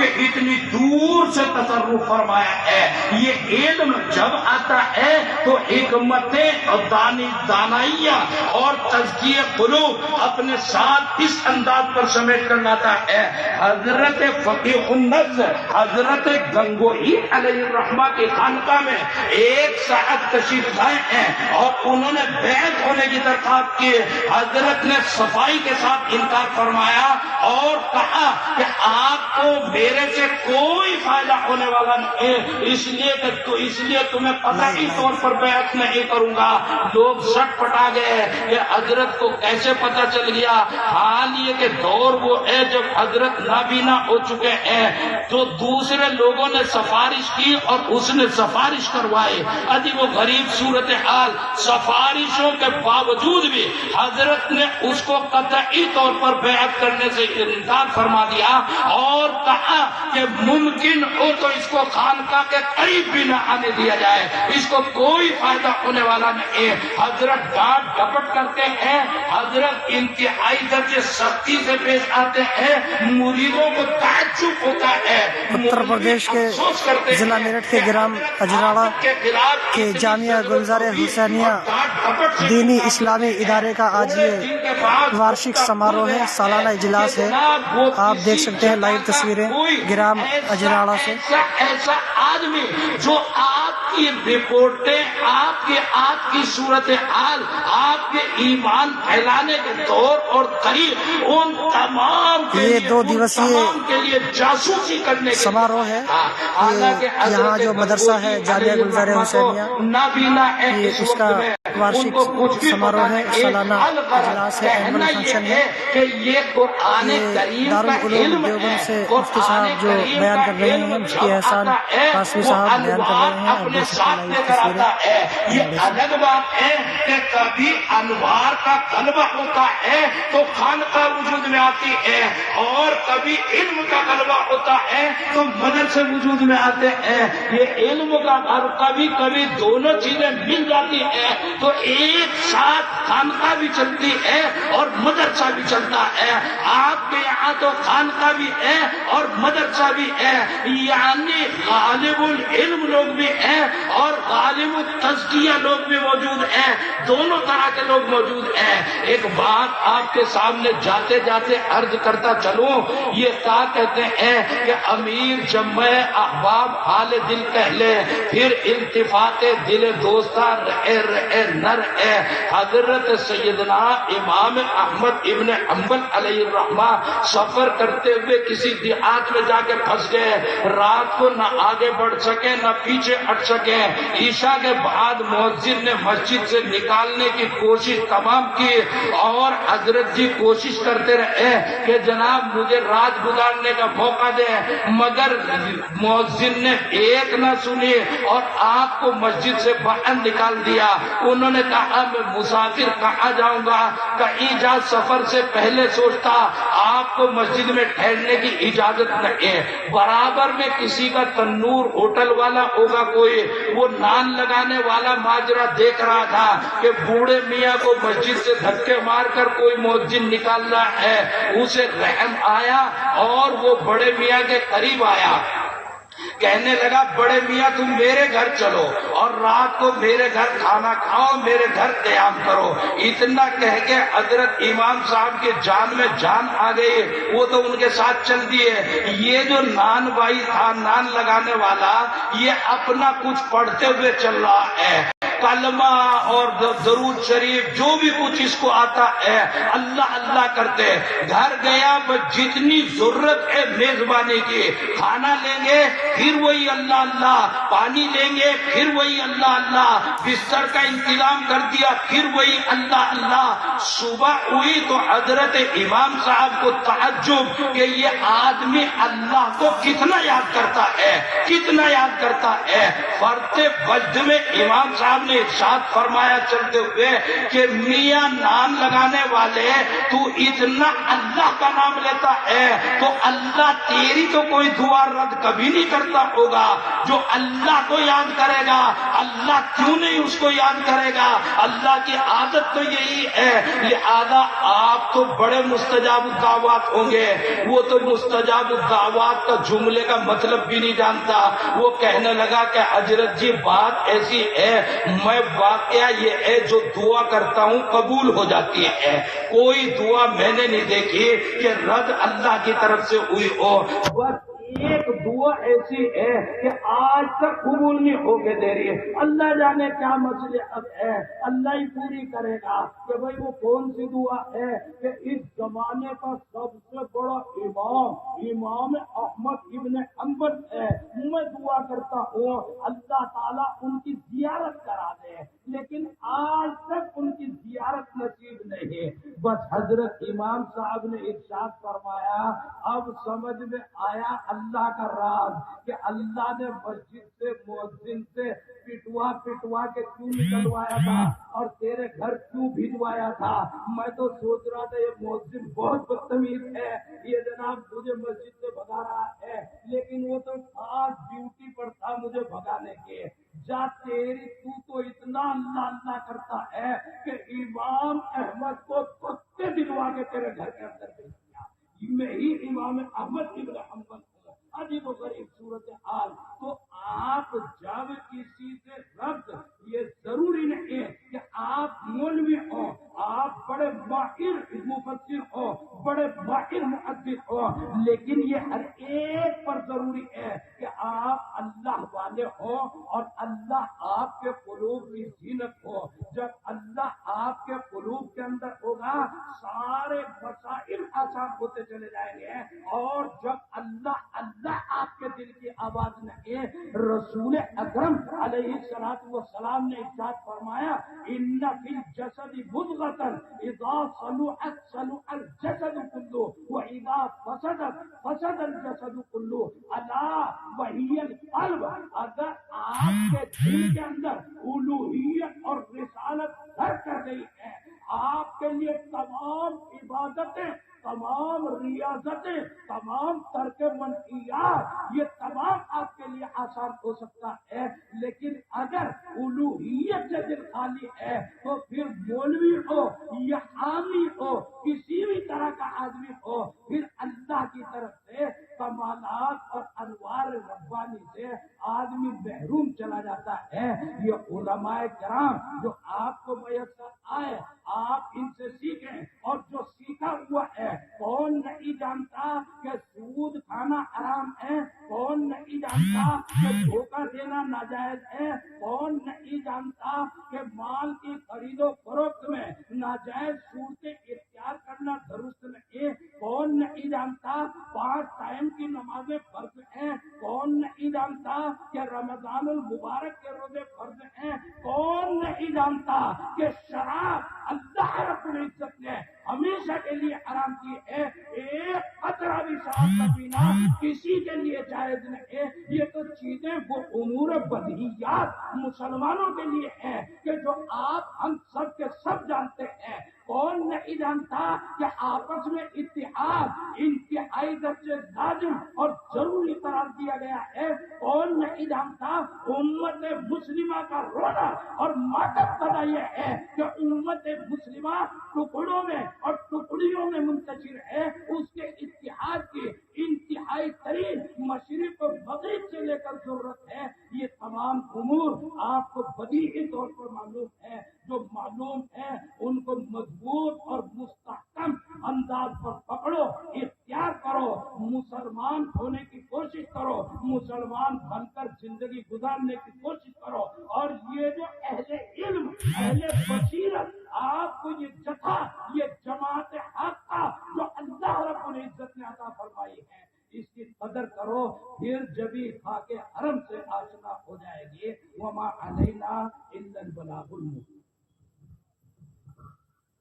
پہ اتنی دور سے تصرف فرمایا ہے. یہ علم جب آتا ہے تو حکمتیں اور دانائیاں اور تزکیہ قلوب اپنے ساتھ اس انداز پر سمیٹ کر لاتا ہے. حضرت فقیہ النفس حضرت گنگوہی علیہ الرحمہ کی خانقاہ میں ایک ساعت تشریف لائے ہیں اور انہوں نے بیعت ہونے کی درخواست کی. حضرت نے صفائی کے ساتھ انکار فرمایا اور کہا کہ آپ کو میرے سے کوئی فائدہ ہونے والا نہیں، اس لیے تمہیں قطعی طور پر بیعت نہیں کروں گا. لوگ سٹ پٹا گئے کہ حضرت کو کیسے پتہ چل گیا. حال یہ کہ دور وہ ہے جب حضرت نابینا ہو چکے ہیں تو دوسرے لوگوں نے سفارش کی اور اس نے سفارش کروائی. عجیب و غریب صورتحال. سفارشوں کے باوجود بھی حضرت نے اس کو قطعی طور پر بیعت کرنے سے انکار فرما دیا اور کہا کہ ممکن ہو تو اس کو خانقاہ کے قریب بھی نہ آنے دیا جائے، اس کو کوئی فائدہ ہونے والا نہیں. حضرت ڈانٹ ڈپٹ کرتے ہیں، حضرت انتہائی درجے سختی سے پیش آتے ہیں. مریدوں کو تعجب ہوتا ہے. اتر پردیش کے ضلع میرٹھ کے گرام اجراڑہ کے جامعہ گلزار حسینیہ دینی اسلامی ادارے کا آج یہ وارشک سماروہ ہے، سالانہ اجلاس ہے. آپ دیکھ سکتے ہیں لائیو تصویریں گرام اجراڑہ سے. ایسا آدمی جو آپ کی رپورٹیں، آپ کی صورتحال، آپ کے ایمان پھیلانے کے طور اور طریق ان تمام یہ 2 دیوسیہ کے لیے جاسوسی کرنے کے سماروہ ہے. یہاں جو مدرسہ ہے جامعہ گلزار حسینیہ، یہ اس کا وارشک سماروہ ہے، سالانہ اجلاس ہے، اینول فنکشن ہے. یہ دارالعلوم دیوبند سے مفتی صاحب جو بیان کر رہے ہیں، مفتی احسان قاسمی صاحب بیان کر رہے ہیں. آپ دیکھ سکتے ہیں تصویریں. یہ الگ بات ہے کہ کبھی انوار کا غلبہ ہوتا ہے تو خانقاہ وجود میں آتی ہے اور کبھی علم کا غلبہ ہوتا ہے تو مدرسے وجود میں آتے ہیں. یہ علم کا اور کبھی دونوں چیزیں مل جاتی ہیں تو ایک ساتھ خانقاہ بھی چلتی ہے اور مدرسہ بھی چلتا ہے. آپ کے یہاں تو خانقاہ بھی ہے اور مدرسہ بھی ہے، یعنی غالب العلم لوگ بھی ہیں اور غالب التزکیہ لوگ بھی موجود ہیں، دونوں طرح کے لوگ موجود ہیں. ایک بات آپ کے سامنے جاتے جاتے عرض کرتا چلوں. یہ کیا کہتے ہیں کہ امیر جمع احباب حال دل کہہ لے، پھر التفات دل دوستہ رہے رہے نہ رہے. حضرت سیدنا امام احمد ابن حنبل علیہ الرحمہ سفر کرتے ہوئے کسی دیہات میں جا کے پھنس گئے. رات کو نہ آگے بڑھ سکے نہ پیچھے ہٹ سکے. عشاء کے بعد مؤذن نے مسجد سے نکالنے کی کوشش تمام کی اور حضرت جی کوشش کرتے رہے کہ جناب مجھے رات گزارنے کا موقع دے، مگر مؤذن نے ایک نہ سنی اور آپ کو مسجد سے باہر نکال دیا. انہوں نے کہا میں مسافر کہاں جاؤں گا، کہیں جا سفر سے پہلے سوچتا. آپ کو مسجد میں ٹھہرنے کی اجازت نہیں ہے. برابر میں کسی کا تنور ہوٹل والا ہوگا کوئی، وہ نان لگانے والا ماجرا دیکھ رہا تھا کہ بوڑھے میاں کو مسجد سے دھکے مار کر کوئی مؤذن نکالنا ہے. اسے رحم آیا اور وہ بڑے میاں کے قریب آیا، کہنے لگا بڑے میاں تم میرے گھر چلو اور رات کو میرے گھر کھانا کھاؤ، میرے گھر قیام کرو. اتنا کہہ کے حضرت امام صاحب کے جان میں جان آ گئی. وہ تو ان کے ساتھ چل دیے. یہ جو نان بھائی تھا، نان لگانے والا، یہ اپنا کچھ پڑھتے ہوئے چل رہا ہے، کلمہ اور درود شریف جو بھی کچھ اس کو آتا ہے اللہ اللہ کرتے. گھر گیا بس جتنی ضرورت ہے میزبانی کی، کھانا لیں گے پھر وہی اللہ اللہ، پانی لیں گے پھر وہی اللہ اللہ، بستر کا انتظام کر دیا پھر وہی اللہ اللہ. صبح ہوئی تو حضرت امام صاحب کو تعجب کہ یہ آدمی اللہ کو کتنا یاد کرتا ہے، کتنا یاد کرتا ہے. فرتے وجد میں امام صاحب نے ارشاد فرمایا چلتے ہوئے کہ میاں نام لگانے والے تو اتنا اللہ کا نام لیتا ہے تو اللہ تیری تو کوئی دعا رد کبھی نہیں کرتا ہوگا. جو اللہ کو یاد کرے گا اللہ کیوں نہیں اس کو یاد کرے گا؟ اللہ کی عادت تو یہی ہے. لہذا آپ تو بڑے مستجاب الدعوات ہوں گے. وہ تو مستجاب الدعوات کا جملے کا مطلب بھی نہیں جانتا. وہ کہنے لگا کہ حضرت جی بات ایسی ہے، میں واقعہ یہ ہے جو دعا کرتا ہوں قبول ہو جاتی ہے. کوئی دعا میں نے نہیں دیکھی کہ رد اللہ کی طرف سے ہوئی ہو. بس ایک دعا ایسی ہے کہ آج تک قبول نہیں ہو کے دے رہی ہے. اللہ جانے کیا مسئلے اب ہے، اللہ ہی پوری کرے گا کہ بھئی وہ کون سی دعا ہے کہ اس زمانے کا سب سے بڑا امام احمد ابن حنبل ہے. میں دعا کرتا ہوں اللہ تعالیٰ ان کی زیارت کرا دے، لیکن آج تک ان کی زیارت نصیب نہیں. بس حضرت امام صاحب نے ارشاد فرمایا اب سمجھ میں آیا اللہ کا راز کہ اللہ نے مسجد سے مؤذن سے پٹوا کے کیوں نکلوایا تھا اور تیرے گھر کیوں بھجوایا تھا. میں تو سوچ رہا تھا یہ مؤذن بہت بدتمیز ہے، یہ جناب مجھے مسجد سے بھگا رہا ہے، لیکن وہ تو خاص ڈیوٹی پر تھا مجھے بھگانے کے. جا تیری تو اتنا اللہ اللہ کرتا ہے کہ امام احمد کو پتے دلوا کے تیرے گھر کے اندر بھیج دیا. میں ہی امام احمد ابن حنبل ہوں. عجیب و غریب صورت حال. تو آپ جب کسی سے ربط، یہ ضروری نہیں ہے کہ آپ مولوی ہوں، آپ بڑے ماہر مفسر ہو، بڑے ماہر محدث ہو، لیکن یہ ہر ایک پر ضروری ہے کہ آپ اللہ والے ہو اور اللہ آپ کے قلوب کی زینت ہو. جب اللہ آپ کے قلوب کے اندر ہوگا سارے مسائل آسان ہوتے چلے جائیں گے. اور جب اللہ آپ کے دل کی آواز نہیں، رسول اکرم علیہ السلام نے ارشاد فرمایا ان فی الجسد مضغۃ اذا صلحت صلح الجسد كله واذا فسدت فسد الجسد كله الا وهي القلب. اگر آپ کے دل کے اندر الوہیت اور رسالت گھر کر گئی ہے، آپ کے لیے تمام عبادتیں، تمام ریاضتیں، تمام ترک منحیات، یہ تمام آپ کے لیے آسان ہو سکتا ہے. لیکن اگر الوہیت سے دل خالی ہے تو پھر مولوی ہو یا حامی ہو، کسی بھی طرح کا آدمی ہو، پھر اللہ کی طرف سے کمالات اور انوار ربانی سے آدمی محروم چلا جاتا ہے. یہ علماء کرام جو آپ کو میسر آئے آپ ان سے سیکھیں، اور جو سیکھا ہوا ہے کون نہیں جانتا کہ سود کھانا حرام ہے، کون نہیں جانتا کہ دھوکہ دینا ناجائز ہے، کون نہیں جانتا کہ مال کی خرید و فروخت میں ناجائز صورتیں اختیار کرنا درست نہیں، کون نہیں جانتا 5 ٹائم کی نمازیں فرض ہیں، کون نہیں جانتا کہ رمضان المبارک کے روزے فرض ہیں، کون نہیں جانتا کہ شراب اللہ رب العزت نے ہمیشہ کے لیے حرام کی ہے، ایک قطرہ بھی شراب کا پینا کسی کے لیے جائز نہیں ہے. یہ تو چیزیں وہ امور بدیہیات مسلمانوں کے لیے ہیں کہ جو آپ ہم سب کے سب جانتے ہیں. کون نہیں جانتا کہ آپس میں اتحاد انتہائی درجے لازم اور ضروری قرار دیا گیا ہے. کون نہیں جانتا امت مسلمہ کا رونا اور ماتم بنا یہ ہے کہ امت مسلمہ ٹکڑوں میں اور ٹکڑیوں میں منتشر ہے. اس کے اتحاد کی انتہائی ترین مشرق و مغرب سے لے کر ضرورت ہے. یہ تمام امور آپ کو بدیہی طور پر معلوم ہے. جو معلوم ہے ان کو مضبوط اور مستحکم انداز پر پکڑو، اختیار کرو، مسلمان ہونے کی کوشش کرو، مسلمان بن کر زندگی گزارنے کی کوشش کرو. اور یہ جو اہل علم، اہل بصیرت آپ کو یہ جتھا، یہ جماعت حق کا جو اللہ رب العزت نے عطا فرمائی ہے، اس کی قدر کرو. پھر جبھی خاک حرم سے آشنا ہو جائے گی. وما علینا الا البلاغ المبین.